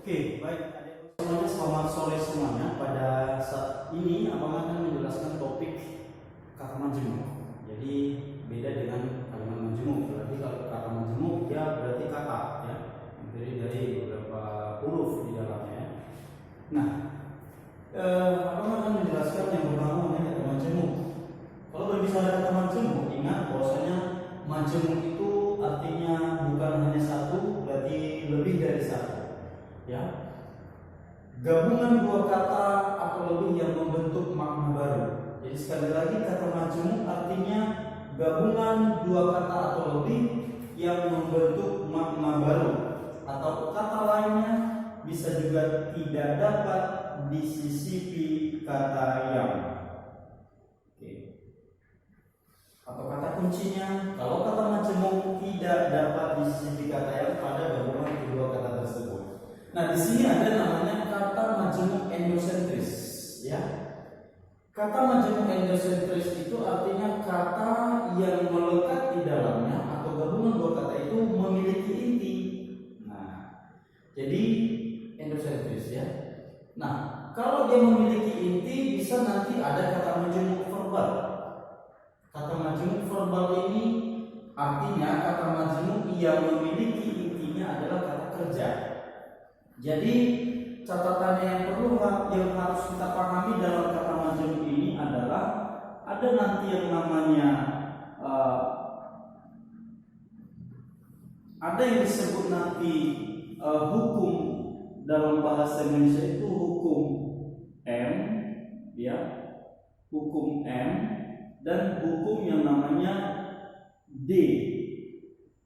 Oke, baik. Semuanya selamat sore semuanya. Pada saat ini Abang akan menjelaskan topik kata majemuk. Jadi beda dengan kalimat majemuk. Berarti kalau kata majemuk ya berarti kata ya, terdiri dari beberapa huruf di dalamnya. Nah, Abang akan menjelaskan yang pertama mengenai kata majemuk. Kalau berbicara kata majemuk, ingat bahwasanya majemuk itu artinya bukan hanya satu, berarti lebih dari satu. Ya, gabungan dua kata atau lebih yang membentuk makna baru. Jadi sekali lagi kata majemuk artinya gabungan dua kata atau lebih yang membentuk makna baru, atau kata lainnya bisa juga tidak dapat disisipi kata yang. Oke. Atau kata kuncinya, kalau kata majemuk tidak dapat disisipi kata yang pada gabungan kedua kata tersebut. Nah, di sini ada namanya kata majemuk endosentris, ya. Kata majemuk endosentris itu artinya kata yang melekat di dalamnya atau gabungan dua kata itu memiliki inti. Nah, jadi endosentris ya. Nah, kalau dia memiliki inti bisa nanti ada kata majemuk verbal. Kata majemuk verbal ini artinya kata majemuk yang memiliki intinya adalah kata kerja. Jadi catatan yang harus kita pahami dalam kata majemuk ini adalah ada nanti yang namanya ada yang disebut nanti hukum dalam bahasa Indonesia itu hukum M, ya, hukum M, dan hukum yang namanya D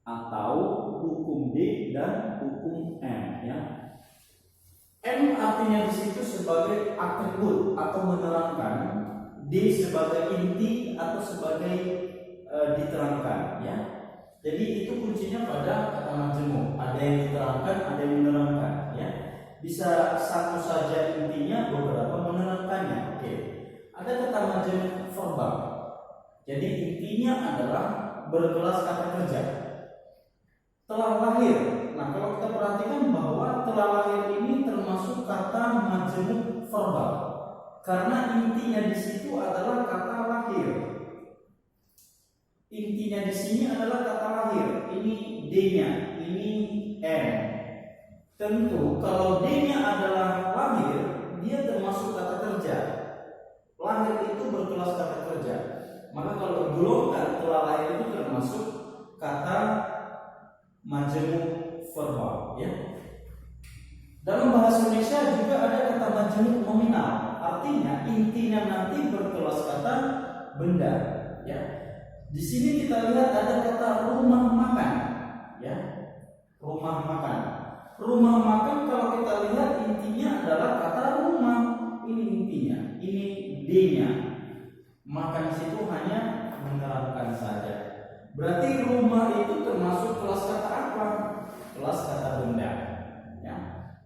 atau hukum D dan hukum M, ya. M artinya di situ sebagai atribut atau menerangkan, D sebagai inti atau sebagai diterangkan, ya. Jadi itu kuncinya pada kata majemuk. Ada yang diterangkan, ada yang menerangkan, ya. Bisa satu saja intinya, beberapa menerangkannya. Oke. Ada kata majemuk verbal. Jadi intinya adalah berkelas kata kerja. Telah lahir. Nah, kalau kita perhatikan bahwa telah lahir ini termasuk kata majemuk verbal karena intinya di situ adalah kata lahir. Intinya di sini adalah kata lahir. Ini D-nya, ini M. Tentu kalau D-nya adalah lahir, dia termasuk kata kerja. Lahir itu berkelas kata kerja. Maka kalau golongan telah lahir itu termasuk kata majemuk verbal, ya. Dalam bahasa Indonesia juga ada kata majemuk nominal, artinya intinya nanti berkelas kata benda, ya. Di sini kita lihat ada kata rumah makan, ya, rumah makan. Rumah makan kalau kita lihat intinya adalah kata rumah, ini intinya, ini D-nya. Makan situ hanya menerangkan saja. Berarti rumah itu termasuk kelas kata apa? Kelas kata benda, ya.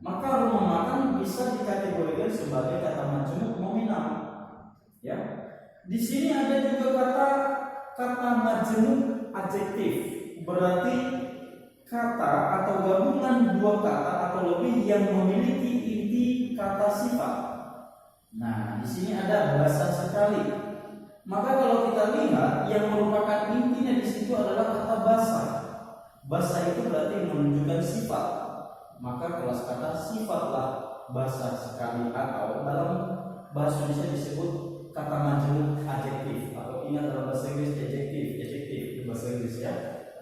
Maka rumah makan bisa dikategorikan sebagai kata majemuk nominal, ya. Di sini ada juga kata majemuk adjektif. Berarti kata atau gabungan dua kata atau lebih yang memiliki inti kata sifat. Nah, di sini ada basa sekali. Maka kalau kita lihat yang merupakan intinya di situ adalah kata basa. Basa itu berarti menunjukkan sifat. Maka kelas kata sifatlah basa sekali, atau dalam bahasa Indonesia disebut kata majemuk adjektif, atau ingat dalam bahasa Inggris adjektif di bahasa Inggris, ya.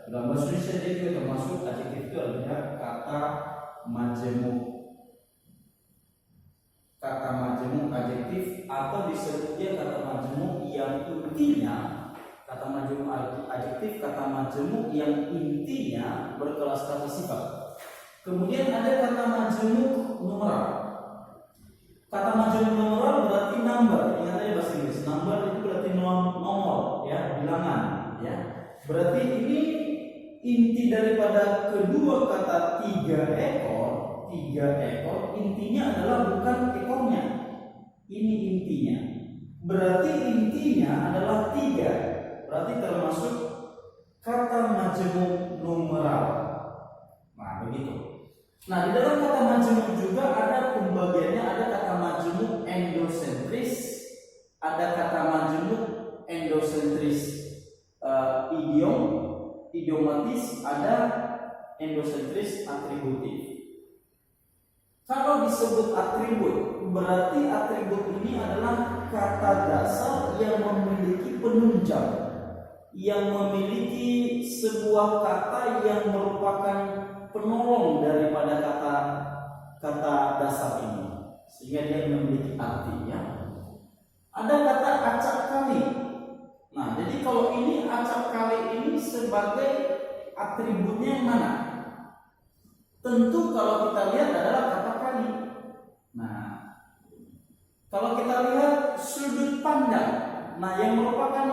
Dalam bahasa Indonesia dia juga termasuk adjektif itu adalah kata majemuk adjektif, atau disebutnya kata majemuk yang intinya, kata majemuk adjektif, kata majemuk yang intinya berkelas kata sifat. Kemudian ada kata majemuk numeral. Kata majemuk numeral berarti number. Ingat aja bahasa Inggris, number itu berarti nomor, ya, bilangan, ya. Berarti ini inti daripada kedua kata tiga ekor, intinya adalah bukan ekornya. Ini intinya. Berarti intinya adalah 3. Berarti termasuk kata majemuk numeral. Nah, begitu. Nah, di dalam kata majemuk juga juga ada pembagiannya, ada kata majemuk endosentris, ada kata majemuk endosentris idiom, idiomatis, ada endosentris atributif. Kalau disebut atribut, berarti atribut ini adalah kata dasar yang memiliki penunjang, yang memiliki sebuah kata yang merupakan penolong daripada kata dasar ini, sehingga dia memiliki artinya. Ada kata acak kali. Nah, jadi kalau ini acak kali ini sebagai atributnya yang mana? Tentu kalau kita lihat adalah kata kali. Nah, kalau kita lihat sudut pandang, nah yang merupakan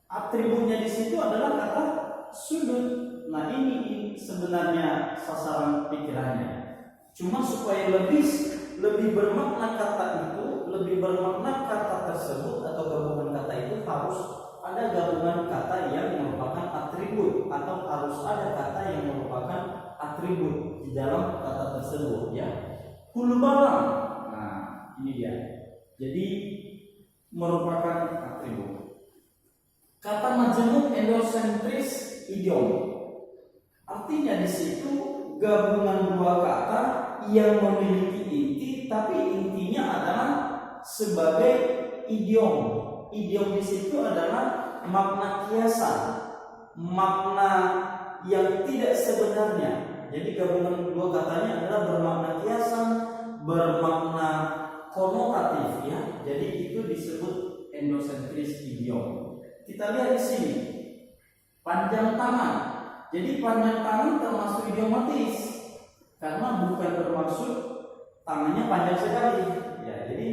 atributnya di situ adalah kata sudut. Nah, ini sebenarnya sasaran pikirannya. Cuma supaya lebih bermakna kata itu, lebih bermakna kata tersebut atau gabungan kata itu, harus ada gabungan kata yang merupakan atribut, atau harus ada kata yang merupakan atribut di dalam kata tersebut, ya. Hulu balang. Nah, ini dia. Jadi merupakan atribut. Kata majemuk endosentris idiom. Artinya di situ gabungan dua kata yang memiliki inti, tapi intinya adalah sebagai idiom. Idiom di situ adalah makna kiasan, makna yang tidak sebenarnya. Jadi gabungan dua katanya adalah bermakna kiasan, bermakna konotatif, ya. Jadi itu disebut endosentris idiom. Kita lihat di sini, panjang tangan. Jadi panjang tangan termasuk idiomatis, karena bukan bermaksud tangannya panjang sekali, ya. Jadi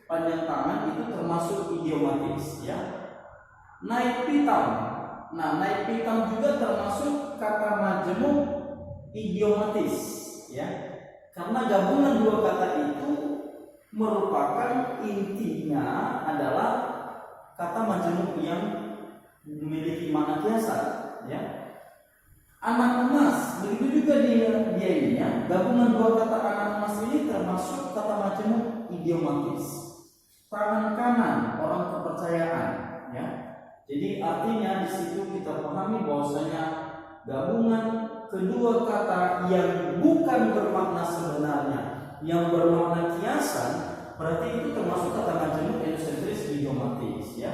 panjang tangan itu termasuk idiomatis, ya. Naik pitam. Nah, naik pitam juga termasuk kata majemuk idiomatis, ya. Karena gabungan dua kata itu merupakan intinya adalah kata majemuk yang memiliki makna kiasan, ya. Anak emas, begitu juga dia ini, ya. Gabungan dua kata anak emas ini termasuk kata majemuk idiomatis. Tangan kanan, orang kepercayaan, ya. Jadi artinya di situ kita pahami bahwasanya gabungan kedua kata yang bukan bermakna sebenarnya, yang bermakna kiasan, berarti itu termasuk kata majemuk endosentris idiomatis, ya.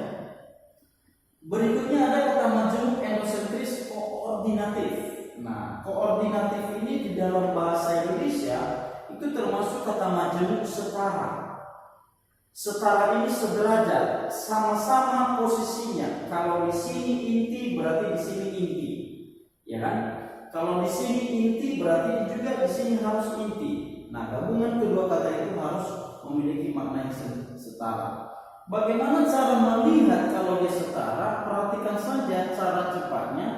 Berikutnya ada kata majemuk endosentris koordinatif. Nah, koordinatif ini di dalam bahasa Indonesia itu termasuk kata majemuk setara. Setara ini sederajat, sama-sama posisinya. Kalau di sini inti berarti di sini inti, ya kan? Kalau di sini inti berarti juga di sini harus inti. Nah, gabungan kedua kata itu harus memiliki makna yang setara. Bagaimana cara melihat kalau dia setara? Perhatikan saja cara cepatnya.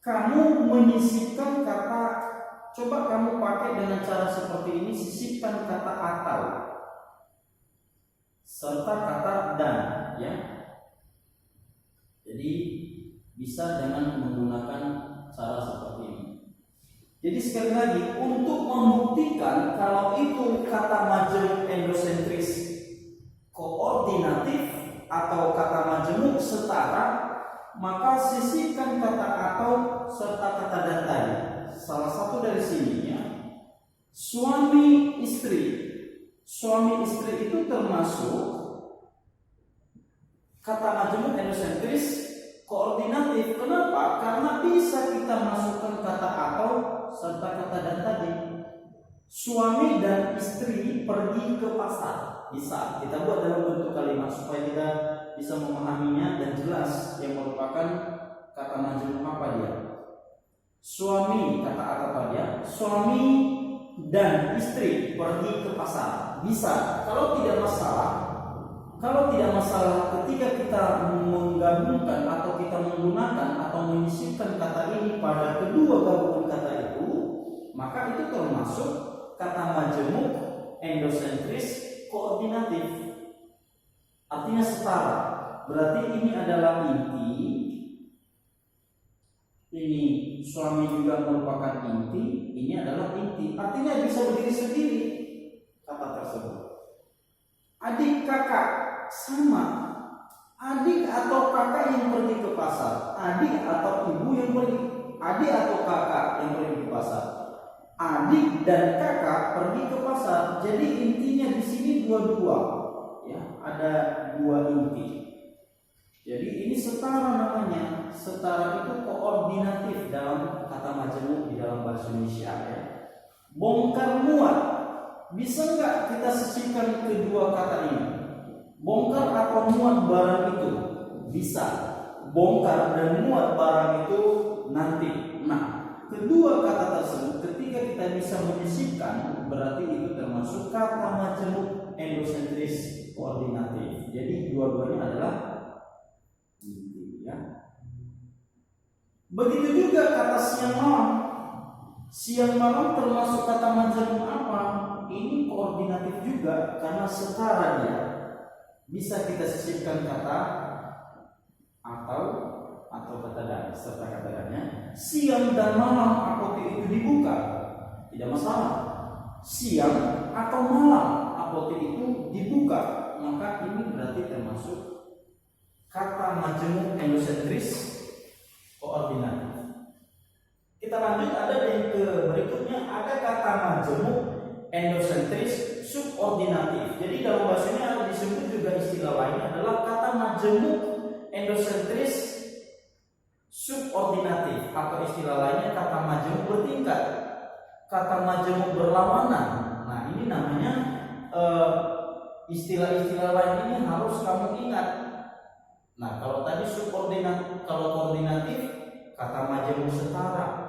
Kamu menyisipkan kata, coba kamu pakai dengan cara seperti ini, sisipkan kata atau serta kata dan, ya. Jadi bisa dengan menggunakan cara seperti ini. Jadi sekali lagi, untuk membuktikan kalau itu kata majemuk endosentris koordinatif atau kata majemuk setara, maka sisipkan kata atau serta kata dan tadi. Salah satu dari sini, ya. Suami istri. Suami istri itu termasuk kata majemuk endosentris koordinatif. Kenapa? Karena bisa kita masukkan kata atau serta kata dan tadi. Suami dan istri pergi ke pasar. Bisa kita buat dalam bentuk kalimat supaya kita bisa memahaminya dan jelas yang merupakan kata majemuk apa dia. Suami, kata apa dia? Suami dan istri pergi ke pasar. Bisa. Kalau tidak masalah ketika kita menggabungkan atau kita menggunakan atau menyisipkan kata ini pada kedua gabungan kata itu, maka itu termasuk kata majemuk endosentris koordinatif. Artinya setara. Berarti ini adalah inti, ini suami juga merupakan inti, ini adalah inti. Artinya bisa berdiri sendiri kata tersebut. Adik kakak sama. Adik atau kakak yang pergi ke pasar, adik atau ibu yang pergi, adik atau kakak yang pergi ke pasar. Adik dan kakak pergi ke pasar. Jadi intinya di sini dua-dua, ya, ada dua inti. Jadi ini setara namanya. Setara itu koordinatif dalam kata majemuk di dalam bahasa Indonesia, ya. Bongkar muat. Bisa nggak kita sisipkan kedua kata ini? Bongkar atau muat barang itu bisa. Bongkar dan muat barang itu nanti. Nah, kedua kata tersebut ketika kita bisa menyisipkan, berarti itu termasuk kata majemuk endosentris koordinatif. Jadi dua-duanya adalah inti, ya. Begitu juga kata siang malam. Siang malam termasuk kata majemuk apa? Ini koordinatif juga karena setara dia. Bisa kita sisipkan kata atau kata dan serta kata dannya. Siang dan malam apotek itu dibuka, tidak masalah. Siang atau malam apotek itu dibuka, maka ini berarti termasuk kata majemuk endosentris koordinatif. Kita lanjut, ada yang berikutnya, ada kata majemuk endosentris subordinatif. Jadi dalam bahasa ini ada disebut juga istilah lain adalah kata majemuk endosentris subordinatif, atau istilah lainnya kata majemuk bertingkat, kata majemuk berlawanan. Nah, ini namanya istilah-istilah lain ini harus kamu ingat. Nah, kalau tadi subordinatif, kalau koordinatif kata majemuk setara,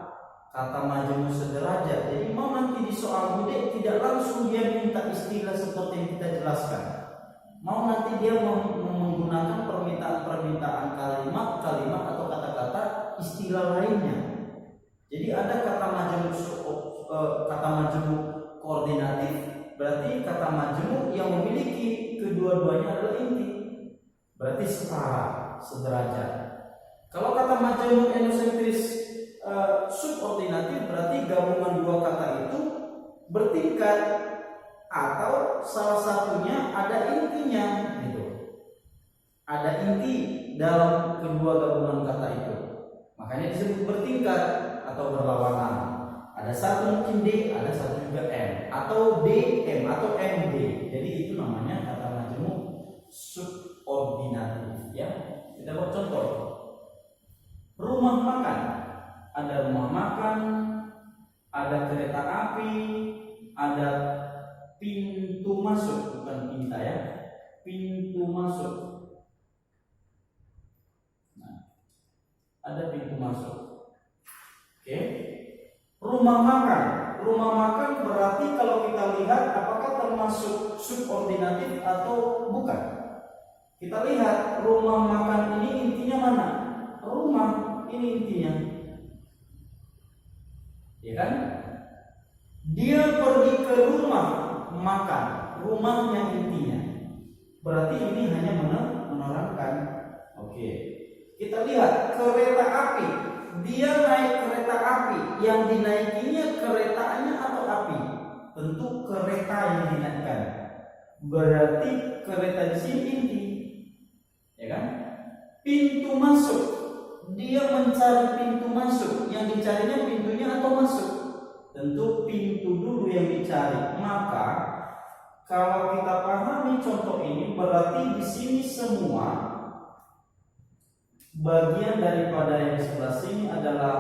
kata majemuk sederajat. Jadi mau nanti di soal bude tidak langsung dia minta istilah seperti yang kita jelaskan. Mau nanti dia menggunakan permintaan kalimat atau kata-kata istilah lainnya. Jadi ada kata majemuk koordinatif, berarti kata majemuk yang memiliki kedua-duanya adalah inti. Berarti setara, sederajat. Kalau kata majemuk endosentris subordinatif, berarti gabungan dua kata itu bertingkat atau salah satunya ada intinya, gitu. Ada inti dalam kedua gabungan kata itu, makanya disebut bertingkat atau berlawanan. Ada satu mungkin D, ada satu juga M, atau D M atau M D. Jadi itu namanya kata majemuk subordinatif, ya. Kita buat contoh. Rumah makan. Ada rumah makan, ada kereta api, ada pintu masuk, bukan pinta, ya. Pintu masuk. Nah, ada pintu masuk. Oke. Rumah makan. Rumah makan berarti kalau kita lihat apakah termasuk subordinatif atau bukan. Kita lihat rumah makan ini intinya mana? Rumah, ini intinya. Ya kan? Dia pergi ke rumah makan, rumahnya intinya. Berarti ini hanya menerangkan. Oke. Kita lihat kereta api. Dia naik kereta api, yang dinaikinya keretanya atau api? Tentu kereta yang dinaikkan. Berarti kereta di sini inti. Ya kan? Pintu masuk. Dia mencari pintu masuk, yang dicarinya pintunya atau masuk? Tentu pintu dulu yang dicari. Maka kalau kita pahami contoh ini, berarti di sini semua bagian daripada yang di sebelah sini adalah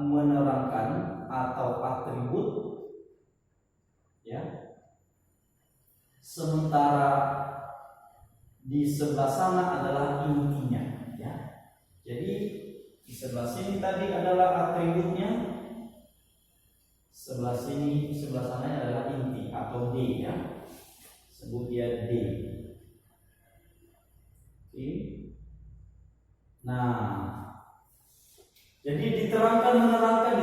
menerangkan atau atribut, ya. Sementara di sebelah sana adalah intinya, ya. Jadi di sebelah sini tadi adalah atributnya, sebelah sini, sebelah sana adalah inti atau D, ya. Sebut dia D. Oke. Nah, jadi diterangkan, menerangkan.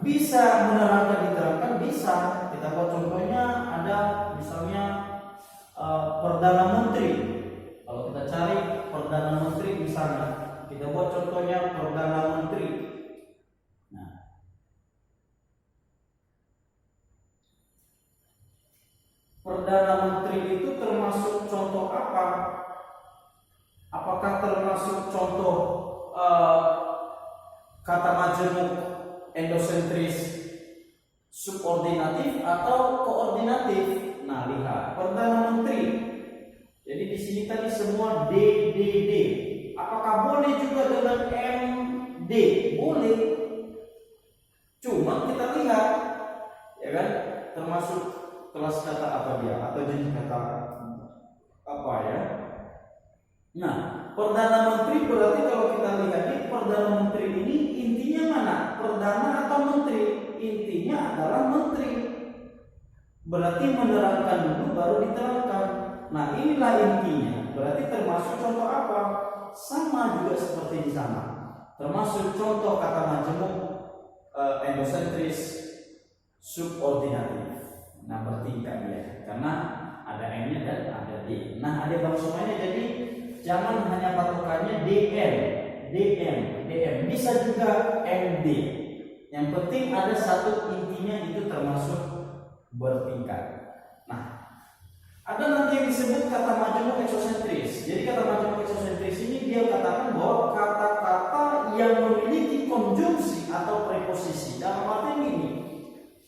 Bisa menerangkan, bisa. Kita buat contohnya, ada misalnya Perdana Menteri. Kalau kita cari Perdana Menteri misalnya, kita buat contohnya Perdana Menteri. Nah, Perdana Menteri itu termasuk contoh apa? Apakah termasuk contoh kata majemuk endosentris subordinatif atau koordinatif? Nah, lihat Perdana Menteri. Jadi di sini tadi semua D. Apakah boleh juga dengan MD? Boleh. Cuma kita lihat, ya kan, termasuk kelas kata apa dia atau jenis kata apa ya. Nah, Perdana Menteri berarti kalau kita lihat di Perdana Menteri ini intinya mana? Perdana atau Menteri? Intinya adalah Menteri. Berarti menerangkan dulu baru diterangkan. Nah, inilah intinya. Berarti termasuk contoh apa? Sama juga seperti di sana. Termasuk contoh kata majemuk endosentris subordinatif. Nah, bertingkat dia. Karena ada M-nya dan ada D. Nah, ada bang semuanya, jadi jangan hanya patokannya DM. Bisa juga MD. Yang penting ada satu intinya, itu termasuk bertingkat. Nah, ada nanti yang disebut kata majemuk eksosentris. Jadi kata majemuk eksosentris ini dia katakan bahwa kata-kata yang memiliki konjungsi atau preposisi. Dalam arti ini,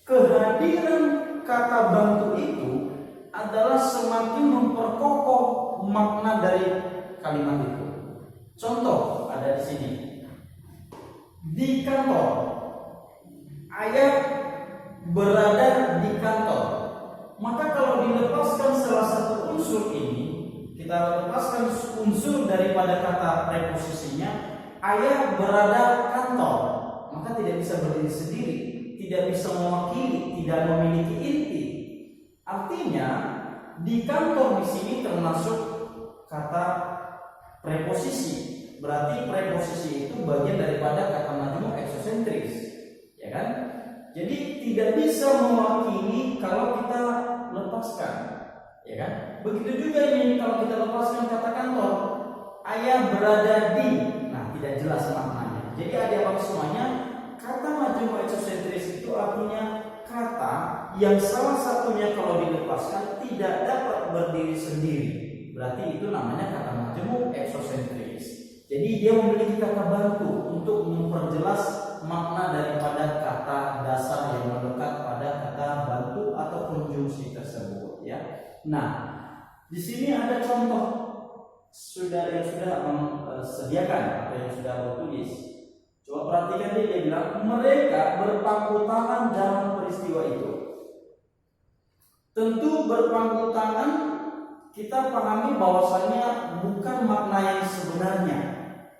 kehadiran kata bantu itu adalah semakin memperkokoh makna dari kalimat itu. Contoh ada di sini. Di kantor. Ayah berada di kantor. Maka kalau dilepaskan salah satu unsur ini, kita lepaskan unsur daripada kata preposisinya, ayah berada kantor, maka tidak bisa berdiri sendiri, tidak bisa mewakili, tidak memiliki inti. Artinya di kantor di sini termasuk kata preposisi. Berarti preposisi itu bagian daripada kata majemuk eksosentris, ya kan? Jadi tidak bisa mewakili kalau kita lepaskan, ya kan? Begitu juga ini kalau kita lepaskan kata kantor, ayah berada di, nah tidak jelas maknanya. Jadi adik-adik semuanya, kata majemuk eksosentris itu artinya kata yang salah satunya kalau dilepaskan tidak dapat berdiri sendiri. Berarti itu namanya kata majemuk eksosentris. Jadi dia memiliki kata bantu untuk memperjelas makna daripada kata dasar yang melekat pada kata bantu atau konjungsi tersebut, ya. Nah, di sini ada contoh yang sudah sediakan atau yang sudah bertulis. Coba perhatikan dia bilang mereka berpangku tangan dalam peristiwa itu. Tentu berpangku tangan kita pahami bahwasanya bukan makna yang sebenarnya,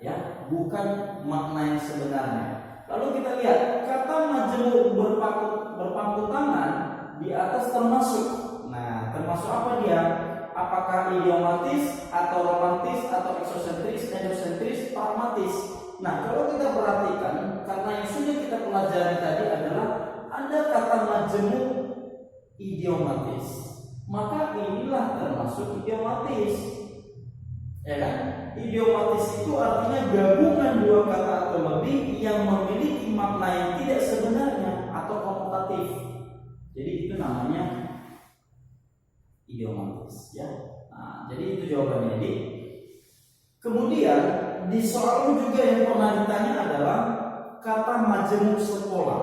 ya, bukan makna yang sebenarnya. Lalu kita lihat kata majemuk berpangku tangan di atas termasuk. Nah, termasuk apa dia? Apakah idiomatis atau romantis atau eksosentris, endosentris, pragmatis? Nah, kalau kita perhatikan, karena yang sudah kita pelajari tadi adalah ada kata majemuk idiomatis, maka inilah termasuk idiomatis, ya kan? Idiomatis itu artinya gabungan dua kata atau lebih yang memiliki makna yang tidak sebenarnya atau komutatif. Jadi itu namanya idiomatis, ya. Nah, jadi itu jawabannya. Jadi kemudian di soal juga yang pernah ditanya adalah kata majemuk sekolah.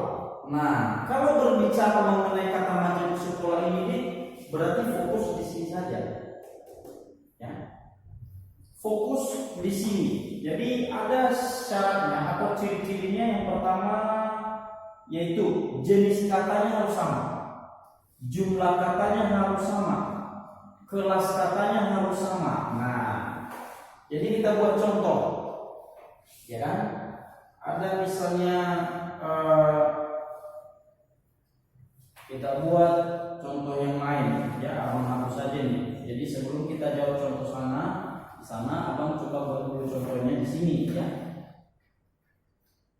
Nah, kalau berbicara mengenai kata majemuk sekolah ini, berarti fokus di sini saja, ya. Fokus di sini. Jadi ada syaratnya atau ciri-cirinya. Yang pertama yaitu jenis katanya harus sama, jumlah katanya harus sama, kelas katanya harus sama. Nah, jadi kita buat contoh, ya kan? Ada misalnya kita buat contoh yang lain, ya. Abang hapus saja nih. Jadi sebelum kita jawab contoh di sana abang coba buat dulu contohnya di sini, ya.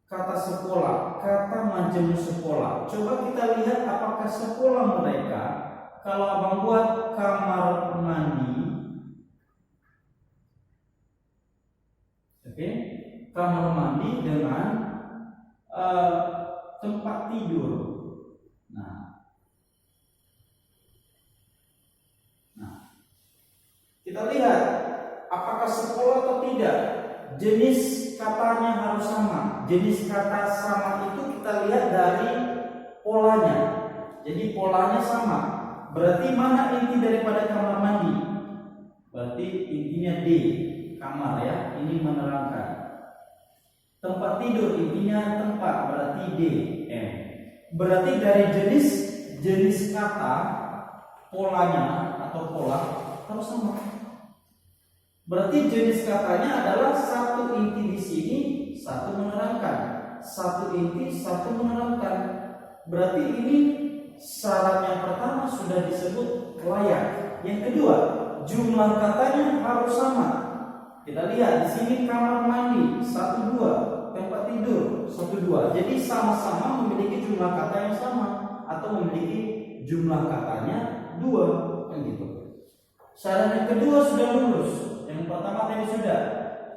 Kata sekolah, kata majemuk sekolah. Coba kita lihat apakah sekolah mereka. Kalau abang buat kamar mandi, oke, kamar mandi dengan tempat tidur. Nah, kita lihat apakah sekolah atau tidak. Jenis katanya harus sama. Jenis kata sama itu kita lihat dari polanya. Jadi polanya sama. Berarti mana inti daripada kamar mandi? Berarti intinya D, kamar ya. Ini menerangkan. Tempat tidur intinya tempat, berarti D, M. Berarti dari jenis kata polanya atau pola harus sama. Berarti jenis katanya adalah satu inti di sini, satu menerangkan. Satu inti, satu menerangkan. Berarti ini syarat yang pertama sudah disebut layak. Yang kedua, jumlah katanya harus sama. Kita lihat di sini kamar mandi 1, 2, tempat tidur 1, 2. Jadi sama-sama memiliki jumlah kata yang sama atau memiliki jumlah katanya 2, kan gitu. Syarat yang kedua sudah lulus. Yang pertama tadi sudah.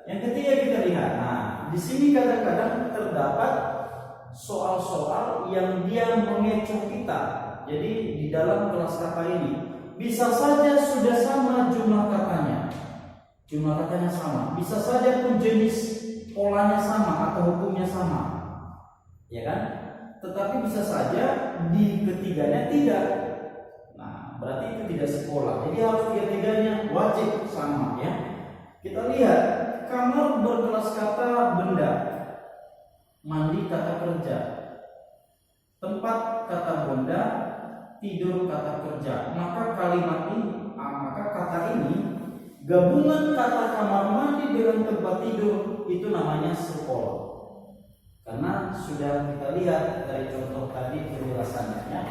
Yang ketiga kita lihat. Nah, di sini kadang-kadang terdapat soal-soal yang dia mengecoh kita. Jadi di dalam kelas kata ini bisa saja sudah sama jumlah katanya. Jumlah katanya sama, bisa saja pun jenis polanya sama atau hukumnya sama, ya kan? Tetapi bisa saja di ketiganya tidak. Nah, berarti itu tidak sekolah. Jadi harus tiga-tiganya wajib sama ya. Kita lihat kamar berkelas kata benda, mandi kata kerja, tempat kata benda, tidur kata kerja. Maka kalimat ini, maka kata ini gabungan kata kamar mandi dengan tempat tidur itu namanya sekolah. Karena sudah kita lihat dari contoh tadi penjelasannya ya.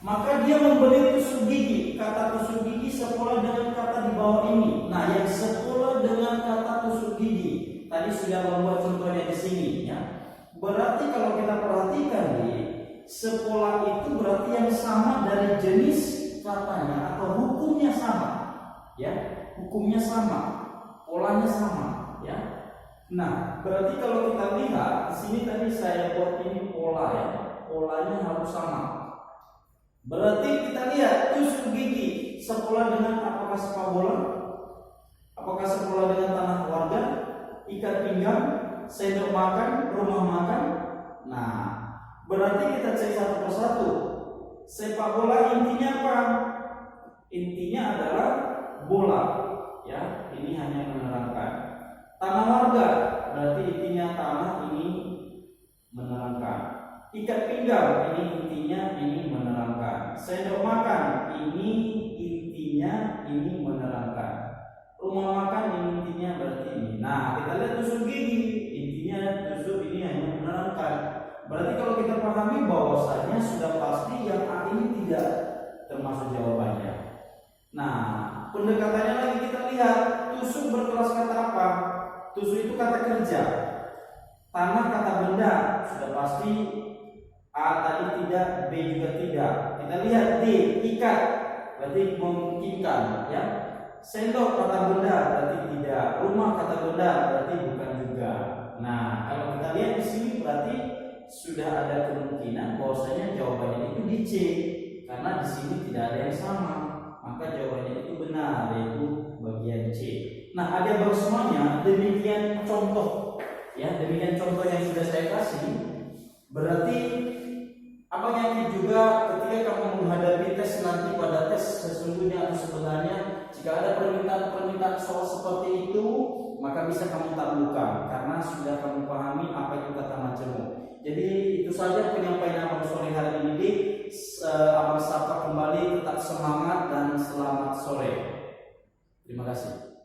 Maka dia membeli tusuk gigi. Kata tusuk gigi sekolah dengan kata di bawah ini. Nah, yang sekolah dengan kata tusuk gigi tadi sudah membuat contohnya di sini ya. Berarti kalau kita perhatikan nih, sekolah itu berarti yang sama dari jenis katanya atau hukumnya sama ya. Hukumnya sama, polanya sama, ya. Nah, berarti kalau kita lihat di sini tadi saya buat ini pola ya, polanya harus sama. Berarti kita lihat tusuk gigi sekolah dengan apakah sepak bola, apakah sekolah dengan tanah warga, ikat pinggang, sendok makan, rumah makan. Nah, berarti kita cek satu persatu. Sepak bola intinya apa? Intinya adalah bola. Ya, ini hanya menerangkan. Tanah warga berarti intinya tanah, ini menerangkan. Ikat pinggang ini intinya ini menerangkan. Sendok makan ini intinya ini menerangkan. Rumah makan ini intinya berarti ini. Nah, kita lihat tusuk gigi intinya tusuk ini hanya menerangkan. Berarti kalau kita pahami bahwasanya sudah pasti yang A ini tidak termasuk jawabannya. Nah, pendekatannya lagi kita lihat tusuk berkelas kata apa? Tusuk itu kata kerja. Tanah kata benda, sudah pasti A tadi tidak, B juga tidak. Kita lihat D, ikat, berarti memungkinkan ya. Sendok kata benda berarti tidak. Rumah kata benda berarti bukan juga. Nah, kalau kita lihat di sini berarti sudah ada kemungkinan bahwasanya jawabannya itu di C, karena di sini tidak ada yang sama. Maka jawabannya itu benar, yaitu bagian C. Nah, ada semuanya demikian contoh ya, demikian contoh yang sudah saya kasih. Berarti apa yang juga ketika kamu menghadapi tes nanti pada tes sesungguhnya atau sebenarnya, jika ada permintaan soal seperti itu, maka bisa kamu taklukkan karena sudah kamu pahami apa itu kata majemuk. Jadi itu saja penyampaian abang sore hari ini. Abang sapa kembali, tetap semangat dan selamat sore. Terima kasih.